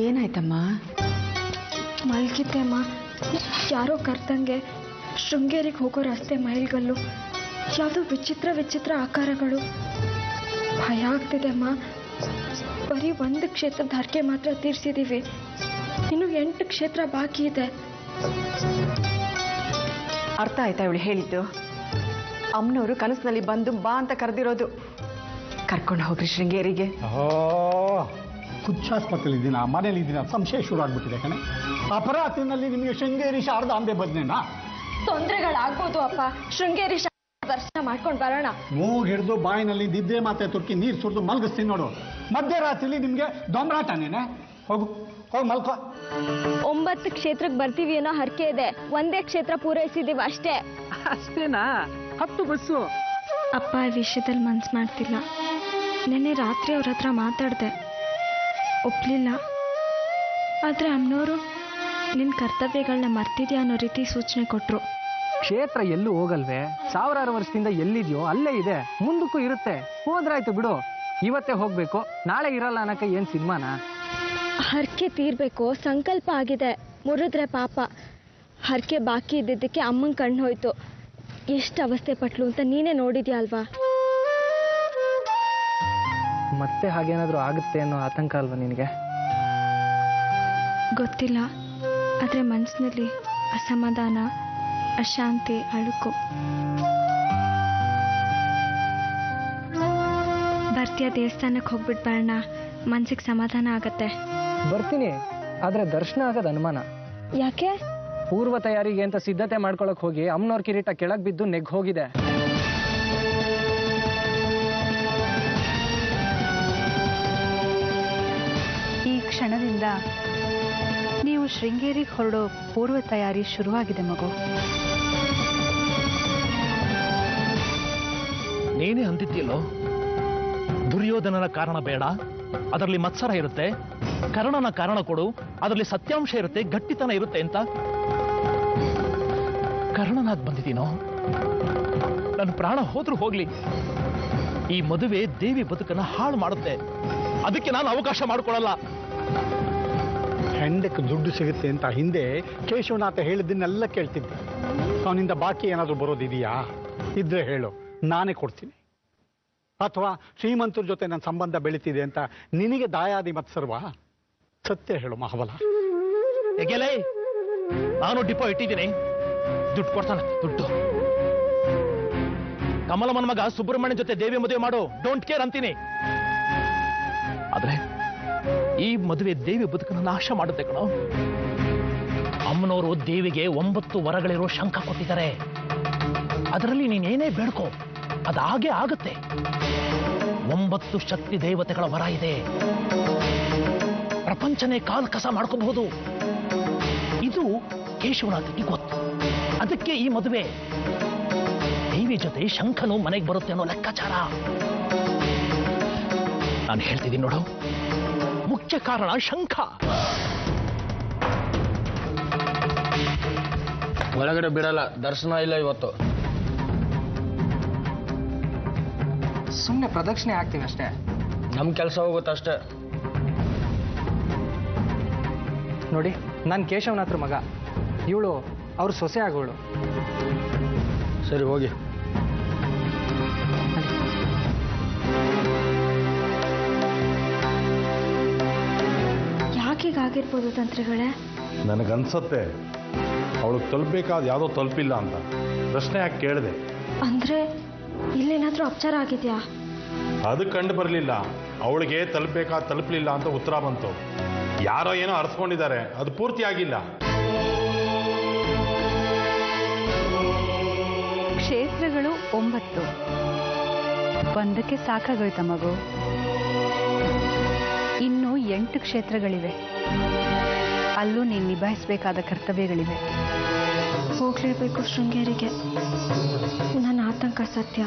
ಏನಾಯ್ತಮ್ಮ? ಮಲ್ಗಿದ್ದೆ ಅಮ್ಮ. ಯಾರೋ ಕರ್ತಂಗೆ ಶೃಂಗೇರಿಗೆ ಹೋಗೋ ರಸ್ತೆ ಮೈಲ್ಗಲ್ಲು ಯಾವುದೋ ವಿಚಿತ್ರ ವಿಚಿತ್ರ ಆಕಾರಗಳು. ಭಯ ಆಗ್ತಿದೆ ಅಮ್ಮ. ಬರೀ ಒಂದು ಕ್ಷೇತ್ರದ ಹರಕೆ ಮಾತ್ರ ತೀರಿಸಿದ್ದೀವಿ, ಇನ್ನು 8 ಕ್ಷೇತ್ರ ಬಾಕಿ ಇದೆ. ಅರ್ಥ ಆಯ್ತಾ ಇವಳು ಹೇಳಿದ್ದು? ಅಮ್ಮನವರು ಕನಸಿನಲ್ಲಿ ಬಂದು ಬಾ ಅಂತ ಕರೆದಿರೋದು. ಕರ್ಕೊಂಡು ಹೋಗ್ರಿ ಶೃಂಗೇರಿಗೆ. ಕುಚ್ಚಾಸ್ಪತ್ರೆಯಲ್ಲಿ ಮನೇಲಿ ಇದ್ದೀನ, ಸಂಶಯ ಶುರು ಆಗ್ಬಿಟ್ಟಿದೆ ಕಣೆ. ಅಪರಾತ್ರಿನಲ್ಲಿ ನಿಮಗೆ ಶೃಂಗೇರಿ ಶಾರದಾಂಬೆ ಬದನೇನಾ? ತೊಂದರೆಗಳಾಗ್ಬೋದು ಅಪ್ಪ. ಶೃಂಗೇರಿ ದರ್ಶನ ಮಾಡ್ಕೊಂಡು ಬರೋಣ. ಮೂಗು ಹಿಡಿದು ಬಾಯಿನಲ್ಲಿ ನಿದ್ದೆ ಮಾತೆ ತುರ್ಕಿ ನೀರು ಸುರಿದು ಮಲಗಿಸ್ತೀನಿ ನೋಡು. ಮಧ್ಯರಾತ್ರಿಲಿ ನಿಮಗೆ ದೊಂಬರಾಟನೇನೆ? ಹೋಗು ಹೋಗಿ ಮಲ್ಕೋ. 9 ಕ್ಷೇತ್ರಕ್ಕೆ ಬರ್ತೀವಿ ಅನ್ನೋ ಹರಕೆ ಇದೆ. ಒಂದೇ ಕ್ಷೇತ್ರ ಪೂರೈಸಿದೀವಿ ಅಷ್ಟೇ. ಅಷ್ಟೇನಾ? 10 ಬಸ್ಸು. ಅಪ್ಪ ಈ ವಿಷಯದಲ್ಲಿ ಮನ್ಸು ಮಾಡ್ತಿಲ್ಲ. ನೆನ್ನೆ ರಾತ್ರಿ ಅವ್ರ ಹತ್ರ ಮಾತಾಡಿದೆ, ಒಪ್ಲಿಲ್ಲ. ಆದರೆ ಅಮ್ಮನವರು ನಿನ್ನ ಕರ್ತವ್ಯಗಳನ್ನ ಮರ್ತಿದ್ಯಾ ಅನ್ನೋ ರೀತಿ ಸೂಚನೆ ಕೊಟ್ಟರು. ಕ್ಷೇತ್ರ ಎಲ್ಲೂ ಹೋಗಲ್ವೇ? 1000 ವರ್ಷದಿಂದ ಎಲ್ಲಿದೆಯೋ ಅಲ್ಲೇ ಇದೆ, ಮುಂದಕ್ಕೂ ಇರುತ್ತೆ. ಹೋದ್ರಾಯ್ತು ಬಿಡು. ಇವತ್ತೇ ಹೋಗ್ಬೇಕು, ನಾಳೆ ಇರಲ್ಲ ಅನ್ನಕ್ಕೆ ಏನ್ ಸಿನಿಮಾನ? ಹರಕೆ ತೀರ್ಬೇಕು, ಸಂಕಲ್ಪ ಆಗಿದೆ. ಮುರಿದ್ರೆ ಪಾಪ. ಹರಕೆ ಬಾಕಿ ಇದ್ದಿದ್ದಕ್ಕೆ ಅಮ್ಮನ ಕಣ್ಣು ಹೋಯ್ತು. ಎಷ್ಟು ಅವಸ್ಥೆ ಪಟ್ಲು ಅಂತ ನೀನೇ ನೋಡಿದ್ಯಾ ಅಲ್ವಾ? ಮತ್ತೆ ಹಾಗೇನಾದ್ರೂ ಆಗುತ್ತೆ ಅನ್ನೋ ಆತಂಕ ಅಲ್ವಾ ನಿನಗೆ? ಗೊತ್ತಿಲ್ಲ, ಆದರೆ ಮನಸ್ಸಿನಲ್ಲಿ ಅಸಮಾಧಾನ, ಅಶಾಂತಿ, ಅಳುಕು. ಬರ್ತೀಯ? ದೇವಸ್ಥಾನಕ್ಕೆ ಹೋಗ್ಬಿಟ್ಟು ಬರೋಣ, ಮನ್ಸಿಗೆ ಸಮಾಧಾನ ಆಗತ್ತೆ. ಬರ್ತೀನಿ, ಆದ್ರೆ ದರ್ಶನ ಆಗೋದು ಅನುಮಾನ. ಯಾಕೆ? ಪೂರ್ವ ತಯಾರಿಗೆ ಅಂತ ಸಿದ್ಧತೆ ಮಾಡ್ಕೊಳಕ್ ಹೋಗಿ ಅಮ್ಮನವ್ರ ಕಿರೀಟ ಕೆಳಗ್ ಬಿದ್ದು ನೆಗ್ ಹೋಗಿದೆ. ಈ ಕ್ಷಣದಿಂದ ನೀವು ಶೃಂಗೇರಿಗೆ ಹೊರಡೋ ಪೂರ್ವ ತಯಾರಿ ಶುರುವಾಗಿದೆ ಮಗು. ನೀನೇ ಅಂತಿದ್ಯಲ್ಲೋ, ದುರ್ಯೋಧನನ ಕಾರಣ ಬೇಡ, ಅದರಲ್ಲಿ ಮತ್ಸರ ಇರುತ್ತೆ. ಕರ್ಣನ ಕಾರಣ ಕೊಡು, ಅದರಲ್ಲಿ ಸತ್ಯಾಂಶ ಇರುತ್ತೆ, ಗಟ್ಟಿತನ ಇರುತ್ತೆ ಅಂತ. ಕರ್ಣನಾಗ್ ಬಂದಿದ್ದೀನೋ? ನನ್ನ ಪ್ರಾಣ ಹೋದ್ರೂ ಹೋಗ್ಲಿ, ಈ ಮದುವೆ ದೇವಿ ಬದುಕನ್ನ ಹಾಳು ಮಾಡುತ್ತೆ. ಅದಕ್ಕೆ ನಾನು ಅವಕಾಶ ಮಾಡಿಕೊಡಲ್ಲ. ಹೆಂಡಕ್ಕೆ ದುಡ್ಡು ಸಿಗುತ್ತೆ ಅಂತ ಹಿಂದೆ ಕೇಶವನಾಥ ಹೇಳಿದ್ದನ್ನೆಲ್ಲ ಕೇಳ್ತಿದ್ದೆ. ಅವನಿಂದ ಬಾಕಿ ಏನಾದರೂ ಬರೋದಿದೆಯಾ? ಇದ್ರೆ ಹೇಳು, ನಾನೇ ಕೊಡ್ತೀನಿ. ಅಥವಾ ಶ್ರೀಮಂತರ ಜೊತೆ ನನ್ನ ಸಂಬಂಧ ಬೆಳೀತಿದೆ ಅಂತ ನಿನಗೆ ದಾಯಾದಿ ಮತ್ಸರ್ವಾ? ಸತ್ಯ ಹೇಳು ಮಹಾಬಲ. ಹೇಗೆಲೇ, ನಾನು ಡಿಪೋ ಇಟ್ಟಿದ್ದೀನಿ, ದುಡ್ಡು ಕೊಡ್ತಾನೆ. ದುಡ್ಡು ಕಮಲಮ್ಮನ ಮಗ ಸುಬ್ರಹ್ಮಣ್ಯನ ಜೊತೆ ದೇವಿ ಮದುವೆ ಮಾಡು, ಡೋಂಟ್ ಕೇರ್ ಅಂತೀನಿ. ಆದ್ರೆ ಈ ಮದುವೆ ದೇವಿ ಬದುಕನ್ನು ನಾಶ ಮಾಡುತ್ತೆ ಕಣೋ. ಅಮ್ಮನವರು ದೇವಿಗೆ 9 ವರಗಳಿರೋ ಶಂಖ ಕೊಟ್ಟಿದ್ದಾರೆ. ಅದರಲ್ಲಿ ನೀನೇನೇ ಬೇಡ್ಕೋ, ಅದಾಗೆ ಆಗುತ್ತೆ. 9 ಶಕ್ತಿ ದೇವತೆಗಳ ವರ ಇದೆ. ಪ್ರಪಂಚನೇ ಕಾಲ್ ಕಸ ಮಾಡ್ಕೋಬಹುದು. ಇದು ಕೇಶವನಾಥನಿಗೆ ಗೊತ್ತು. ಅದಕ್ಕೆ ಈ ಮದುವೆ ದೇವಿ ಜೊತೆ ಶಂಖನು ಮನೆಗೆ ಬರುತ್ತೆ ಅನ್ನೋ ಲೆಕ್ಕಾಚಾರ. ನಾನು ಹೇಳ್ತಿದ್ದೀನಿ ನೋಡು, ಮುಖ್ಯ ಕಾರಣ ಶಂಖ. ಒಳಗಡೆ ಬಿಡಲ್ಲ, ದರ್ಶನ ಇಲ್ಲ ಇವತ್ತು. ಸುಮ್ಮನೆ ಪ್ರದಕ್ಷಿಣೆ ಆಗ್ತೀವಿ ಅಷ್ಟೇ. ನಮ್ಮ ಕೆಲಸ ಹೋಗುತ್ತಷ್ಟೇ. ನೋಡಿ, ನಾನು ಕೇಶವನಾಥ್ರ ಮಗ, ಇವಳು ಅವ್ರ ಸೊಸೆ ಆಗೋಳು. ಸರಿ ಹೋಗಿ. ಯಾಕೀಗಾಗಿರ್ಬೋದು ತಂತ್ರಿಗಳೇ? ನನಗನ್ಸತ್ತೆ ಅವಳಿಗೆ ತಲುಪಬೇಕಾದ ಯಾವುದೋ ತಲುಪಿಲ್ಲ ಅಂತ. ಪ್ರಶ್ನೆ ಯಾಕೆ ಕೇಳಿದೆ ಅಂದ್ರೆ ಇಲ್ಲೇನಾದ್ರೂ ಅಪಚಾರ ಆಗಿದ್ಯಾ? ಅದು ಕಂಡು ಬರಲಿಲ್ಲ. ಅವಳಿಗೆ ತಲುಪಬೇಕಾದ ತಲುಪಲಿಲ್ಲ ಅಂತ ಉತ್ತರ ಬಂತು. ಯಾರೋ ಏನೋ ಅರ್ಸ್ಕೊಂಡಿದ್ದಾರೆ, ಅದು ಪೂರ್ತಿ ಆಗಿಲ್ಲ. ಕ್ಷೇತ್ರಗಳು 9. ಒಂದಕ್ಕೆ ಸಾಕಾಗೋಯ್ತ ಮಗು. ಇನ್ನು 8 ಕ್ಷೇತ್ರಗಳಿವೆ. ಅಲ್ಲೂ ನೀನು ನಿಭಾಯಿಸಬೇಕಾದ ಕರ್ತವ್ಯಗಳಿವೆ. ಹೋಗ್ಲೇಬೇಕು ಶೃಂಗೇರಿಗೆ. ನನ್ನ ಆತಂಕ ಸತ್ಯ.